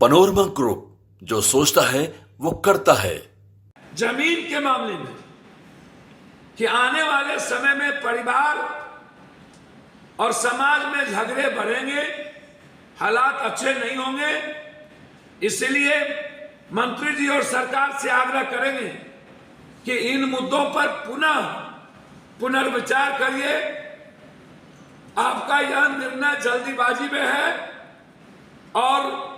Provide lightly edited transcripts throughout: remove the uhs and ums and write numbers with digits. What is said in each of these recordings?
Panorama group, जो सोचता है वो करता है। जमीन के मामले में कि आने वाले समय में परिवार और समाज में झगड़े बढ़ेंगे, हालात अच्छे नहीं होंगे, इसलिए मंत्री जी और सरकार से आग्रह करेंगे कि इन मुद्दों पर पुनर्विचार करिए। आपका यह निर्णय जल्दीबाजी में है और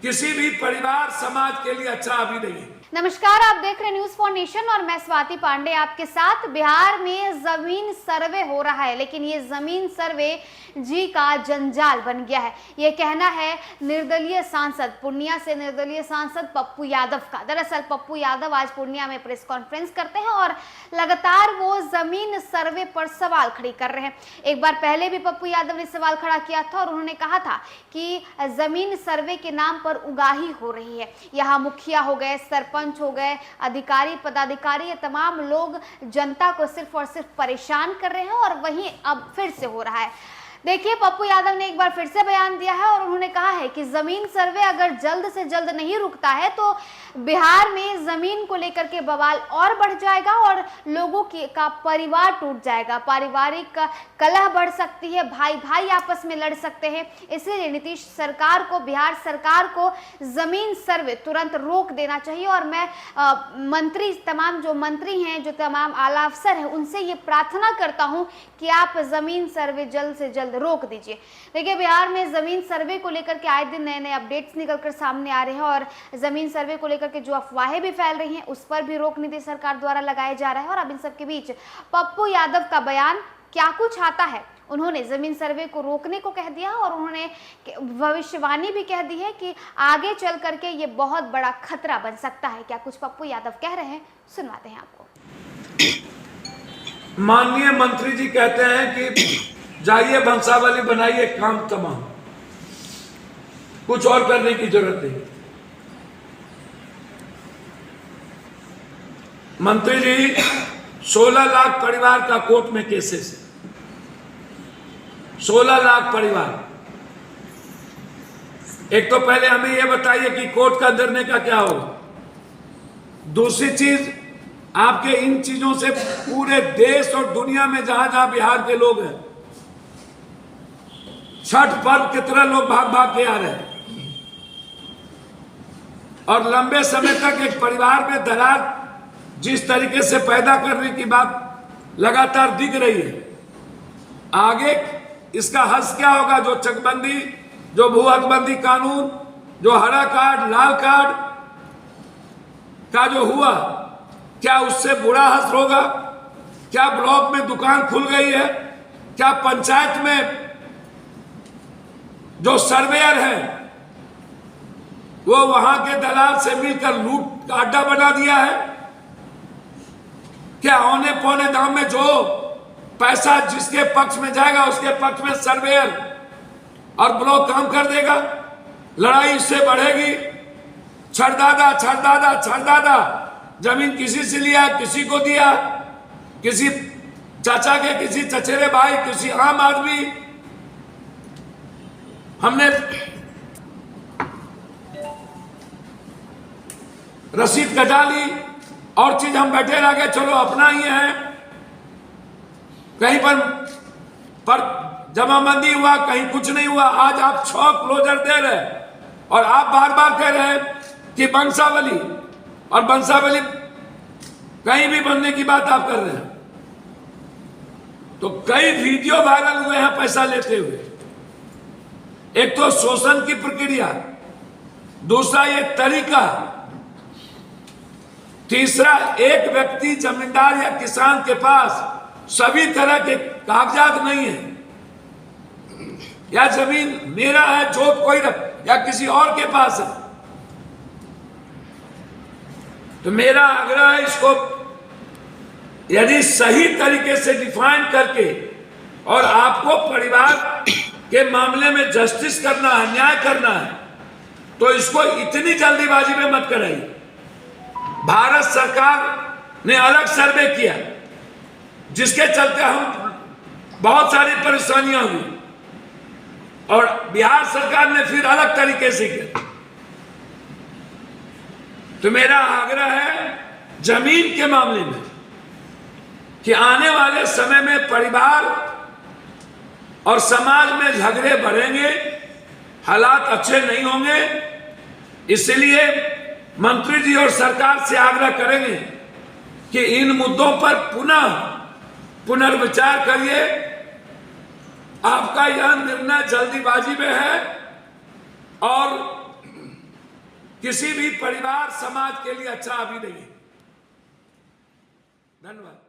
किसी भी परिवार समाज के लिए अच्छा अभी नहीं है। नमस्कार, आप देख रहे हैं न्यूज फॉर नेशन और मैं स्वाति पांडे आपके साथ। बिहार में जमीन सर्वे हो रहा है, लेकिन ये जमीन सर्वे जी का जंजाल बन गया है। ये कहना है निर्दलीय सांसद, पूर्णिया से निर्दलीय सांसद पप्पू यादव का। दरअसल पप्पू यादव आज पूर्णिया में प्रेस कॉन्फ्रेंस करते हैं और लगातार वो जमीन सर्वे पर सवाल खड़ी कर रहे हैं। एक बार पहले भी पप्पू यादव ने सवाल खड़ा किया था और उन्होंने कहा था कि जमीन सर्वे के नाम पर उगाही हो रही है। यहाँ मुखिया हो गए, सरपंच हो गए, अधिकारी पदाधिकारी, ये तमाम लोग जनता को सिर्फ और सिर्फ परेशान कर रहे हैं और वहीं अब फिर से हो रहा है। देखिए, पप्पू यादव ने एक बार फिर से बयान दिया है और उन्होंने कहा है कि जमीन सर्वे अगर जल्द से जल्द नहीं रुकता है तो बिहार में जमीन को लेकर के बवाल और बढ़ जाएगा और लोगों का परिवार टूट जाएगा, पारिवारिक कलह बढ़ सकती है, भाई भाई आपस में लड़ सकते हैं। इसलिए नीतीश सरकार को, बिहार सरकार को जमीन सर्वे तुरंत रोक देना चाहिए और मैं मंत्री, तमाम जो मंत्री हैं, जो तमाम आला अफसर हैं, उनसे ये प्रार्थना करता हूं कि आप जमीन सर्वे जल्द से जल्द रोक दीजिए। देखिए, बिहार में जमीन सर्वे को लेकर के आए दिन नए नए अपडेट्स निकलकर सामने आ रहे हैं और जमीन सर्वे को लेकर के जो अफवाहें भी फैल रही हैं उस पर भी रोक नीति सरकार द्वारा लगाया जा रहा है। और अब इन सब के बीच पप्पू यादव का बयान क्या कुछ आता है। उन्होंने जमीन सर्वे को रोकने को कह दिया और उन्होंने भविष्यवाणी भी कह दी है कि आगे चल करके ये बहुत बड़ा खतरा बन सकता है। क्या कुछ पप्पू यादव कह रहे हैं, सुनवाते हैं आपको। माननीय मंत्री जी कहते हैं कि जाइए वंशावली बनाइए, काम तमाम, कुछ और करने की जरूरत नहीं। मंत्री जी, 16 लाख परिवार का कोर्ट में केसेस है। 16 लाख परिवार। एक तो पहले हमें यह बताइए कि कोर्ट का निर्णय का क्या होगा। दूसरी चीज, आपके इन चीजों से पूरे देश और दुनिया में जहां जहां बिहार के लोग हैं, छठ पर्व की तरह लोग भाग भाग के आ रहे हैं और लंबे समय तक एक परिवार में दरार जिस तरीके से पैदा करने की बात लगातार दिख रही है, आगे इसका हल क्या होगा। जो चकबंदी, जो भू हकबंदी कानून, जो हरा कार्ड, लाल कार्ड का जो हुआ, क्या उससे बुरा हल होगा? क्या ब्लॉक में दुकान खुल गई है? क्या पंचायत में जो सर्वेयर है वो वहां के दलाल से मिलकर लूट का अड्डा बना दिया है? क्या औने पौने दाम में जो पैसा जिसके पक्ष में जाएगा उसके पक्ष में सर्वेयर और ब्लॉक काम कर देगा? लड़ाई इससे बढ़ेगी। छरदादा छरदादा छरदादा जमीन किसी से लिया, किसी को दिया, किसी चाचा के, किसी चचेरे भाई, किसी आम आदमी। हमने रसीद कटा ली और चीज हम बैठे रह गए, चलो अपना ही है। कहीं पर जमाबंदी हुआ, कहीं कुछ नहीं हुआ। आज आप 6 क्लोजर दे रहे हैं और आप बार बार कह रहे हैं कि वंशावली, और वंशावली कहीं भी बनने की बात आप कर रहे हैं। तो कई वीडियो वायरल हुए हैं पैसा लेते हुए। एक तो शोषण की प्रक्रिया, दूसरा ये तरीका, तीसरा एक व्यक्ति जमींदार या किसान के पास सभी तरह के कागजात नहीं है, या जमीन मेरा है, जोत कोई रख, या किसी और के पास है। तो मेरा आग्रह है, इसको यदि सही तरीके से डिफाइन करके और आपको परिवार के मामले में जस्टिस करना है, न्याय करना है, तो इसको इतनी जल्दीबाजी में मत कराइए। भारत सरकार ने अलग सर्वे किया जिसके चलते हम बहुत सारी परेशानियां हुई। और बिहार सरकार ने फिर अलग तरीके से किया। तो मेरा आग्रह है जमीन के मामले में कि आने वाले समय में परिवार और समाज में झगड़े बढ़ेंगे, हालात अच्छे नहीं होंगे। इसलिए मंत्री जी और सरकार से आग्रह करेंगे कि इन मुद्दों पर पुनर्विचार करिए। आपका यह निर्णय जल्दीबाजी में है और किसी भी परिवार समाज के लिए अच्छा अभी नहीं है। धन्यवाद।